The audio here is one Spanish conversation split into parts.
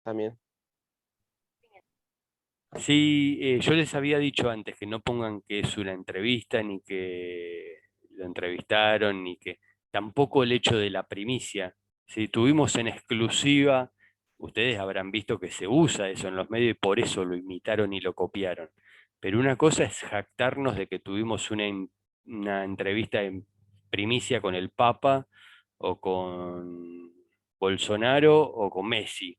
también. Sí, yo les había dicho antes que no pongan que es una entrevista, ni que lo entrevistaron, ni que tampoco el hecho de la primicia. Si tuvimos en exclusiva, ustedes habrán visto que se usa eso en los medios y por eso lo imitaron y lo copiaron. Pero una cosa es jactarnos de que tuvimos una entrevista en primicia con el Papa o con Bolsonaro o con Messi.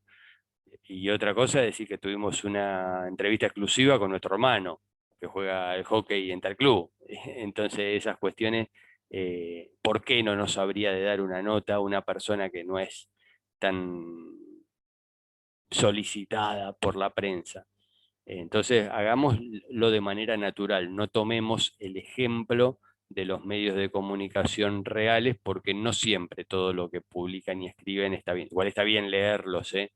Y otra cosa es decir que tuvimos una entrevista exclusiva con nuestro hermano, que juega al hockey en tal club. Entonces esas cuestiones, ¿por qué no nos habría de dar una nota a una persona que no es tan solicitada por la prensa? Entonces hagámoslo de manera natural, no tomemos el ejemplo de los medios de comunicación reales, porque no siempre todo lo que publican y escriben está bien. Igual está bien leerlos, ¿eh?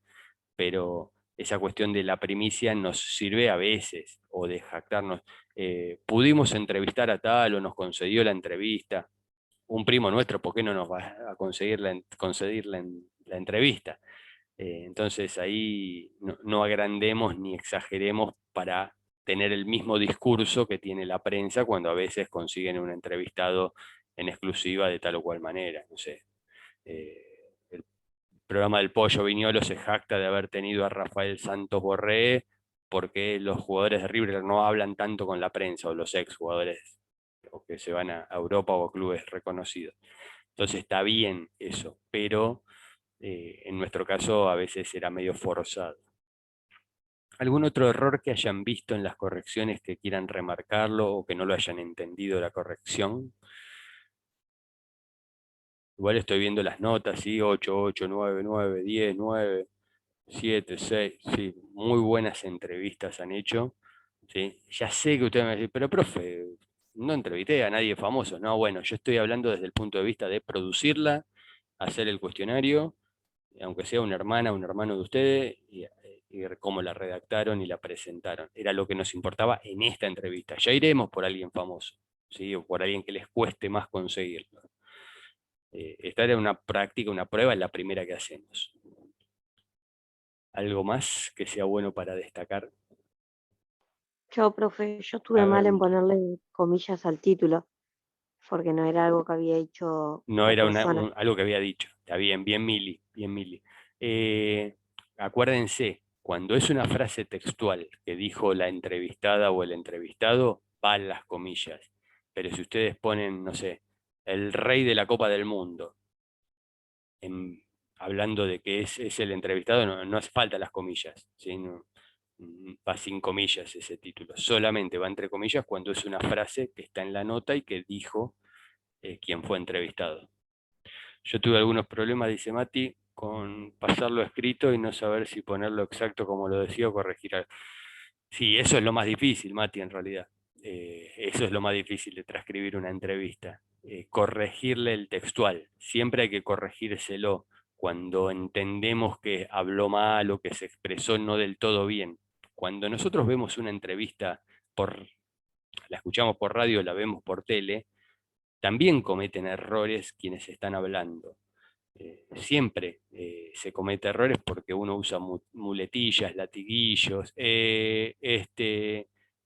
Pero esa cuestión de la primicia nos sirve a veces, o de jactarnos. Pudimos entrevistar a tal o nos concedió la entrevista. Un primo nuestro, ¿por qué no nos va a conseguir conceder la entrevista? Entonces ahí no agrandemos ni exageremos para tener el mismo discurso que tiene la prensa cuando a veces consiguen un entrevistado en exclusiva de tal o cual manera. No sé, el programa del Pollo Viñolo se jacta de haber tenido a Rafael Santos Borré porque los jugadores de River no hablan tanto con la prensa, o los exjugadores o que se van a Europa o a clubes reconocidos. Entonces está bien eso, pero en nuestro caso a veces era medio forzado. ¿Algún otro error que hayan visto en las correcciones que quieran remarcarlo o que no lo hayan entendido la corrección? Igual estoy viendo las notas, sí, 8 8 9 9 10 9 7 6 sí, muy buenas entrevistas han hecho. ¿Sí? Ya sé que usted me va a decir, pero profe, no entrevisté a nadie famoso. No, bueno, yo estoy hablando desde el punto de vista de producirla, hacer el cuestionario, aunque sea una hermana, un hermano de ustedes, y cómo la redactaron y la presentaron. Era lo que nos importaba en esta entrevista. Ya iremos por alguien famoso, ¿sí? O por alguien que les cueste más conseguirlo. Esta era una práctica, una prueba, es la primera que hacemos. ¿Algo más que sea bueno para destacar? Yo, profe, yo A estuve ver, mal en Mili. ponerle comillas al título, porque no era algo que había hecho No la era persona. algo que había dicho. Está bien, bien Mili, bien Mili. Eh, Acuérdense, cuando es una frase textual que dijo la entrevistada o el entrevistado, van las comillas. Pero si ustedes ponen, no sé, el rey de la Copa del Mundo, en- hablando de que es el entrevistado, no hace falta las comillas, ¿sí? Va sin comillas ese título. Solamente va entre comillas cuando es una frase que está en la nota y que dijo quien fue entrevistado. Yo tuve algunos problemas, dice Mati, con pasarlo escrito y no saber si ponerlo exacto como lo decía o corregir algo. Sí, eso es lo más difícil, Mati, en realidad. Eso es lo más difícil de transcribir una entrevista. Corregirle el textual. Siempre hay que corregírselo cuando entendemos que habló mal o que se expresó no del todo bien. Cuando nosotros vemos una entrevista por, la escuchamos por radio, la vemos por tele, también cometen errores quienes están hablando. Siempre se comete errores porque uno usa muletillas, latiguillos,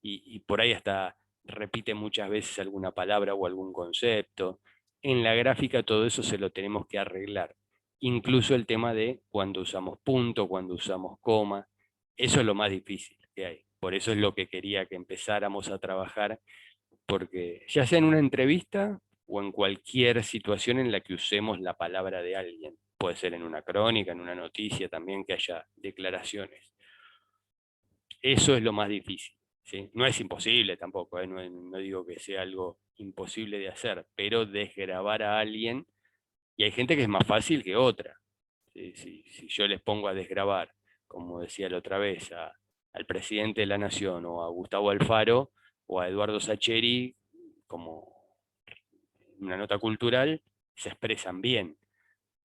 y por ahí hasta repite muchas veces alguna palabra o algún concepto. En la gráfica todo eso se lo tenemos que arreglar. Incluso el tema de cuando usamos punto, cuando usamos coma. Eso es lo más difícil que hay. Por eso es lo que quería que empezáramos a trabajar, porque ya sea en una entrevista o en cualquier situación en la que usemos la palabra de alguien, puede ser en una crónica, en una noticia también que haya declaraciones. Eso es lo más difícil, ¿sí? No es imposible tampoco, ¿eh? No digo que sea algo imposible de hacer, pero desgravar a alguien, y hay gente que es más fácil que otra. ¿Sí? Si yo les pongo a desgravar, como decía la otra vez, al presidente de la Nación o a Gustavo Alfaro o a Eduardo Sacheri, como una nota cultural, se expresan bien.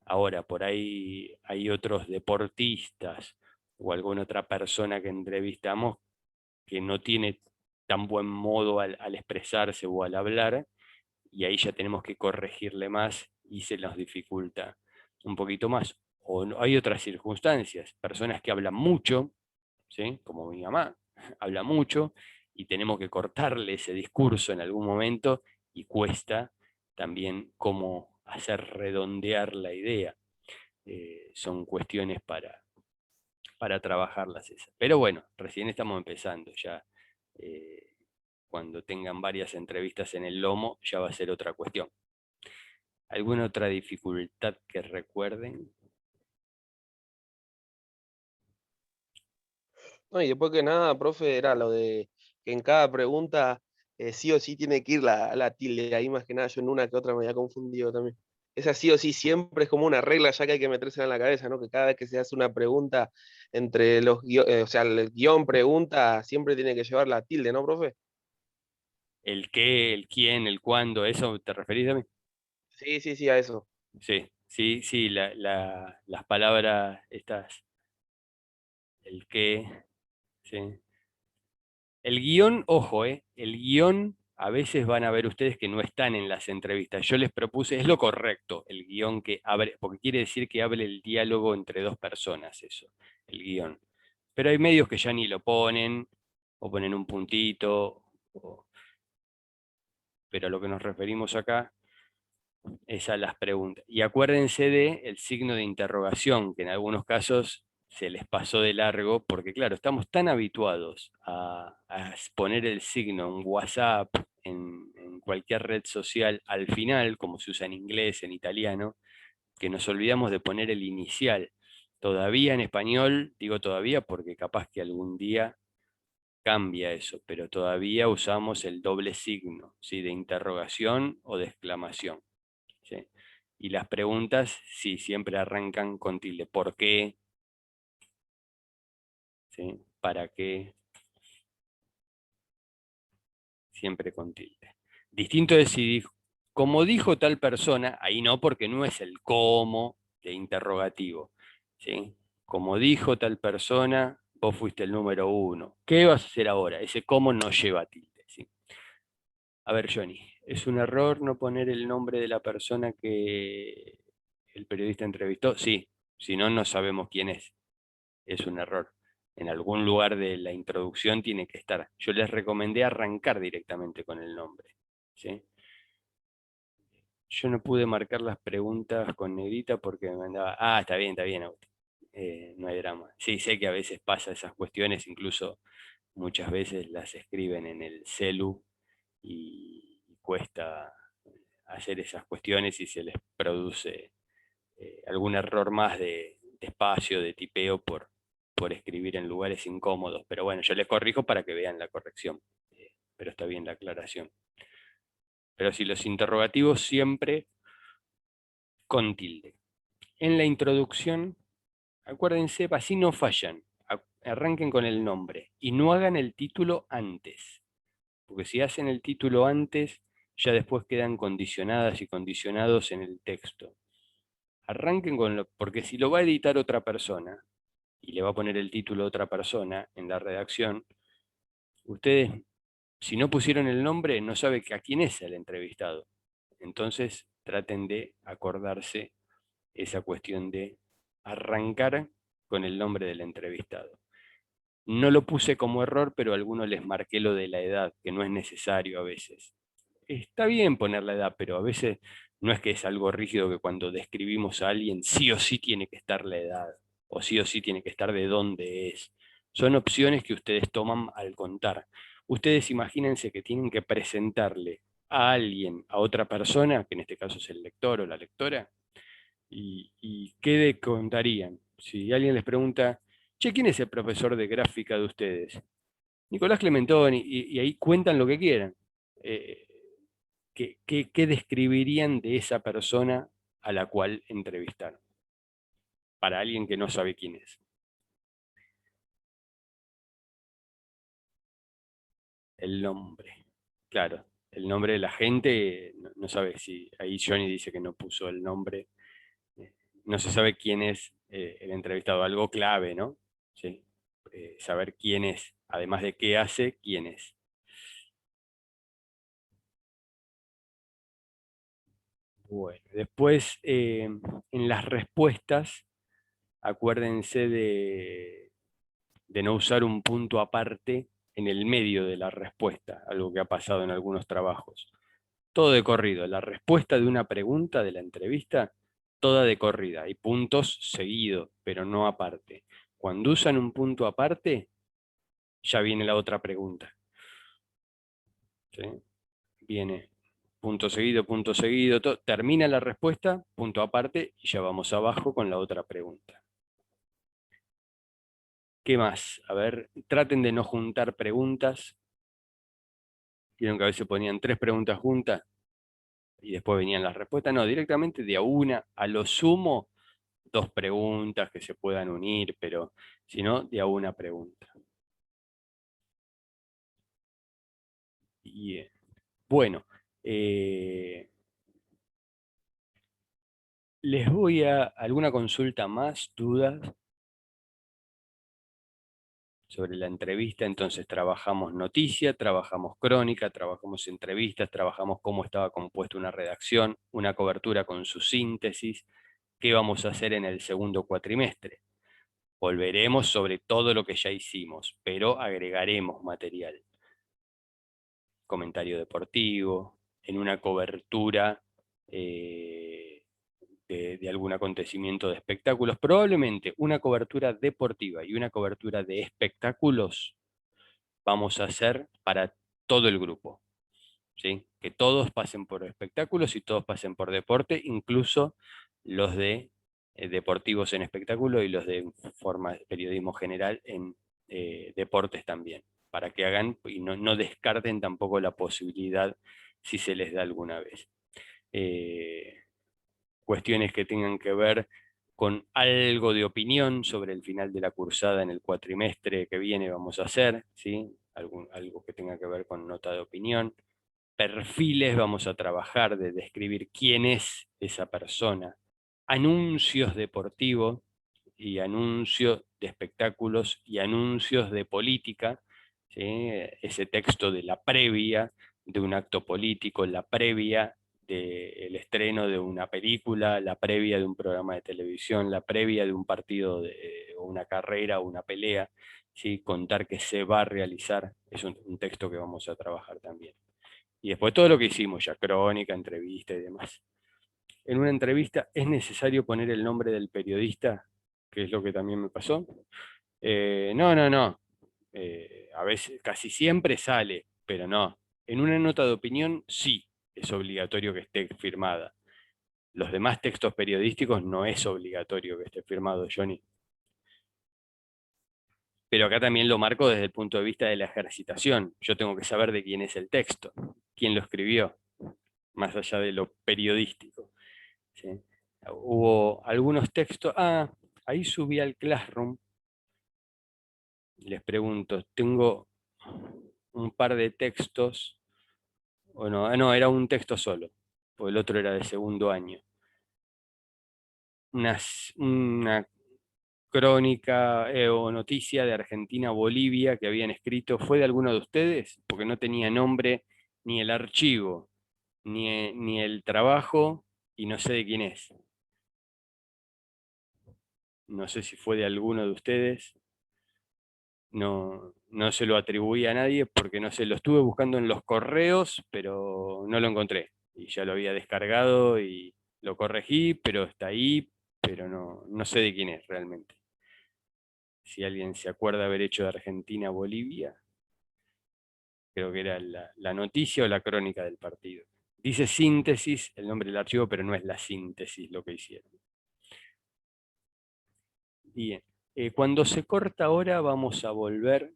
Ahora, por ahí hay otros deportistas o alguna otra persona que entrevistamos que no tiene tan buen modo al expresarse o al hablar, y ahí ya tenemos que corregirle más y se nos dificulta un poquito más. O hay otras circunstancias, personas que hablan mucho, ¿sí? Como mi mamá, habla mucho, y tenemos que cortarle ese discurso en algún momento, y cuesta también cómo hacer redondear la idea. Son cuestiones para trabajarlas esas. Pero bueno, recién estamos empezando, ya cuando tengan varias entrevistas en el lomo, ya va a ser otra cuestión. ¿Alguna otra dificultad que recuerden? No, y después que nada, profe, era lo de que en cada pregunta sí o sí tiene que ir la tilde. Ahí más que nada yo en una que otra me había confundido también. Esa sí o sí siempre es como una regla ya que hay que meterse en la cabeza, ¿no? Que cada vez que se hace una pregunta entre o sea, el guión pregunta siempre tiene que llevar la tilde, ¿no, profe? El qué, el quién, el cuándo, ¿eso te referís a mí? Sí, sí, sí, a eso. Sí, sí, sí, las palabras estas, el qué, sí. El guión, ojo, el guión a veces van a ver ustedes que no están en las entrevistas. Yo les propuse, es lo correcto, el guión que abre, porque quiere decir que hable el diálogo entre dos personas, eso, el guión. Pero hay medios que ya ni lo ponen, o ponen un puntito, pero a lo que nos referimos acá es a las preguntas. Y acuérdense de el signo de interrogación, que en algunos casos se les pasó de largo, porque claro, estamos tan habituados a poner el signo en WhatsApp, en cualquier red social, al final, como se usa en inglés, en italiano, que nos olvidamos de poner el inicial. Todavía en español, digo todavía porque capaz que algún día cambia eso, pero todavía usamos el doble signo, ¿sí? De interrogación o de exclamación. ¿Sí? Y las preguntas, sí, siempre arrancan con tilde. ¿Por qué? ¿Sí? ¿Para qué? Siempre con tilde. Distinto es si dijo, como dijo tal persona, ahí no, porque no es el cómo de interrogativo. ¿Sí? Como dijo tal persona, vos fuiste el número uno. ¿Qué vas a hacer ahora? Ese cómo no lleva tilde. ¿Sí? A ver, Johnny, ¿es un error no poner el nombre de la persona que el periodista entrevistó? Sí, si no, no sabemos quién es. Es un error. En algún lugar de la introducción tiene que estar. Yo les recomendé arrancar directamente con el nombre. ¿Sí? Yo no pude marcar las preguntas con negrita porque me mandaba, está bien, Agustín. No hay drama. Sí, sé que a veces pasa esas cuestiones, incluso muchas veces las escriben en el celu y cuesta hacer esas cuestiones y se les produce algún error más de espacio, de tipeo por escribir en lugares incómodos. Pero bueno, yo les corrijo para que vean la corrección. Pero está bien la aclaración. Pero si los interrogativos siempre con tilde. En la introducción, acuérdense, así no fallan. Arranquen con el nombre y no hagan el título antes. Porque si hacen el título antes, ya después quedan condicionadas y condicionados en el texto. Arranquen con lo, porque si lo va a editar otra persona y le va a poner el título a otra persona en la redacción, ustedes, si no pusieron el nombre, no saben a quién es el entrevistado. Entonces, traten de acordarse esa cuestión de arrancar con el nombre del entrevistado. No lo puse como error, pero a algunos les marqué lo de la edad, que no es necesario a veces. Está bien poner la edad, pero a veces no es que es algo rígido que cuando describimos a alguien sí o sí tiene que estar la edad, o sí o sí tiene que estar de dónde es. Son opciones que ustedes toman al contar. Ustedes imagínense que tienen que presentarle a alguien, a otra persona, que en este caso es el lector o la lectora, y qué le contarían. Si alguien les pregunta, che, ¿quién es el profesor de gráfica de ustedes? Nicolás Clementoni, y ahí cuentan lo que quieran. Eh, ¿qué describirían de esa persona a la cual entrevistaron? Para alguien que no sabe quién es. El nombre. Claro, el nombre de la gente, no sabe si, ahí Johnny dice que no puso el nombre, no se sabe quién es el entrevistado, algo clave, ¿no? Sí. Saber quién es, además de qué hace, quién es. Bueno, después en las respuestas acuérdense de no usar un punto aparte en el medio de la respuesta, algo que ha pasado en algunos trabajos. Todo de corrido, la respuesta de una pregunta de la entrevista, toda de corrida, y puntos seguidos, pero no aparte. Cuando usan un punto aparte, ya viene la otra pregunta. ¿Sí? Viene punto seguido, termina la respuesta, punto aparte, y ya vamos abajo con la otra pregunta. ¿Qué más? A ver, traten de no juntar preguntas. Vieron que a veces ponían 3 preguntas juntas y después venían las respuestas. No, directamente de a una, a lo sumo, 2 preguntas que se puedan unir, pero si no, de a una pregunta. Y, bueno, les voy a alguna consulta más, dudas sobre la entrevista. Entonces trabajamos noticia, trabajamos crónica, trabajamos entrevistas, trabajamos cómo estaba compuesta una redacción, una cobertura con su síntesis. ¿Qué vamos a hacer en el segundo cuatrimestre? Volveremos sobre todo lo que ya hicimos, pero agregaremos material. Comentario deportivo, en una cobertura de algún acontecimiento de espectáculos. Probablemente una cobertura deportiva y una cobertura de espectáculos vamos a hacer para todo el grupo. ¿Sí? Que todos pasen por espectáculos y todos pasen por deporte, incluso los de deportivos en espectáculo y los de forma de periodismo general en deportes también, para que hagan y no descarten tampoco la posibilidad si se les da alguna vez. Cuestiones que tengan que ver con algo de opinión sobre el final de la cursada en el cuatrimestre que viene vamos a hacer, ¿sí? Algo que tenga que ver con nota de opinión. Perfiles vamos a trabajar de describir quién es esa persona. Anuncios deportivos y anuncios de espectáculos y anuncios de política, ¿sí? Ese texto de la previa de un acto político, la previa del estreno de una película, la previa de un programa de televisión, la previa de un partido, o una carrera o una pelea, ¿sí? Contar que se va a realizar, es un texto que vamos a trabajar también. Y después todo lo que hicimos ya, crónica, entrevista y demás. En una entrevista es necesario poner el nombre del periodista, que es lo que también me pasó. No. A veces, casi siempre sale, pero no. En una nota de opinión sí es obligatorio que esté firmada. Los demás textos periodísticos no es obligatorio que esté firmado, Johnny. Pero acá también lo marco desde el punto de vista de la ejercitación. Yo tengo que saber de quién es el texto, quién lo escribió, más allá de lo periodístico. ¿Sí? Hubo algunos textos. Ahí subí al Classroom. Les pregunto, tengo un par de textos. O no, no, era un texto solo, porque el otro era de segundo año. Una crónica o noticia de Argentina-Bolivia que habían escrito. ¿Fue de alguno de ustedes? Porque no tenía nombre, ni el archivo, ni el trabajo, y no sé de quién es. No sé si fue de alguno de ustedes. No se lo atribuí a nadie porque no sé, lo estuve buscando en los correos, pero no lo encontré. Y ya lo había descargado y lo corregí, pero está ahí, pero no sé de quién es realmente. Si alguien se acuerda haber hecho de Argentina a Bolivia, creo que era la noticia o la crónica del partido. Dice síntesis, el nombre del archivo, pero no es la síntesis lo que hicieron. Bien, cuando se corta ahora vamos a volver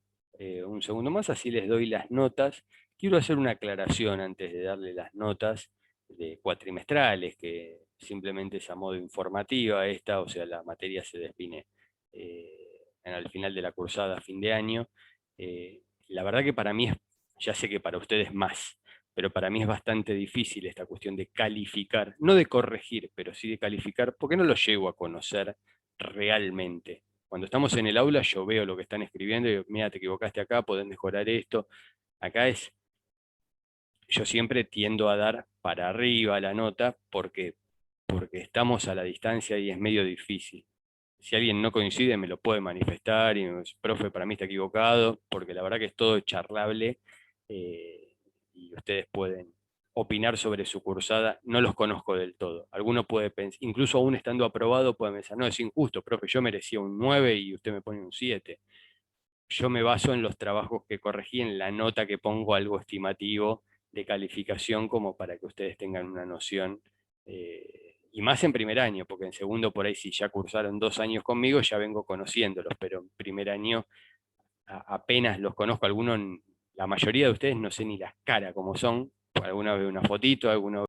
un segundo más, así les doy las notas. Quiero hacer una aclaración antes de darle las notas de cuatrimestrales, que simplemente es a modo informativa esta, o sea, la materia se define al final de la cursada a fin de año. La verdad que para mí ya sé que para ustedes más, pero para mí es bastante difícil esta cuestión de calificar, no de corregir, pero sí de calificar, porque no lo llego a conocer realmente. Cuando estamos en el aula yo veo lo que están escribiendo y digo, mira, te equivocaste acá, podés mejorar esto. Acá yo siempre tiendo a dar para arriba la nota porque estamos a la distancia y es medio difícil. Si alguien no coincide, me lo puede manifestar y me dice, profe, para mí está equivocado, porque la verdad que es todo charlable y ustedes pueden opinar sobre su cursada. No los conozco del todo. Alguno puede pensar, incluso aún estando aprobado, puede pensar, no, es injusto, profe, yo merecía un 9 y usted me pone un 7. Yo me baso en los trabajos que corregí, en la nota que pongo, algo estimativo de calificación, como para que ustedes tengan una noción. Y más en primer año, porque en segundo por ahí si ya cursaron 2 años conmigo, ya vengo conociéndolos, pero en primer año apenas los conozco. Algunos, la mayoría de ustedes no sé ni las caras como son, alguna ve una fotito, alguno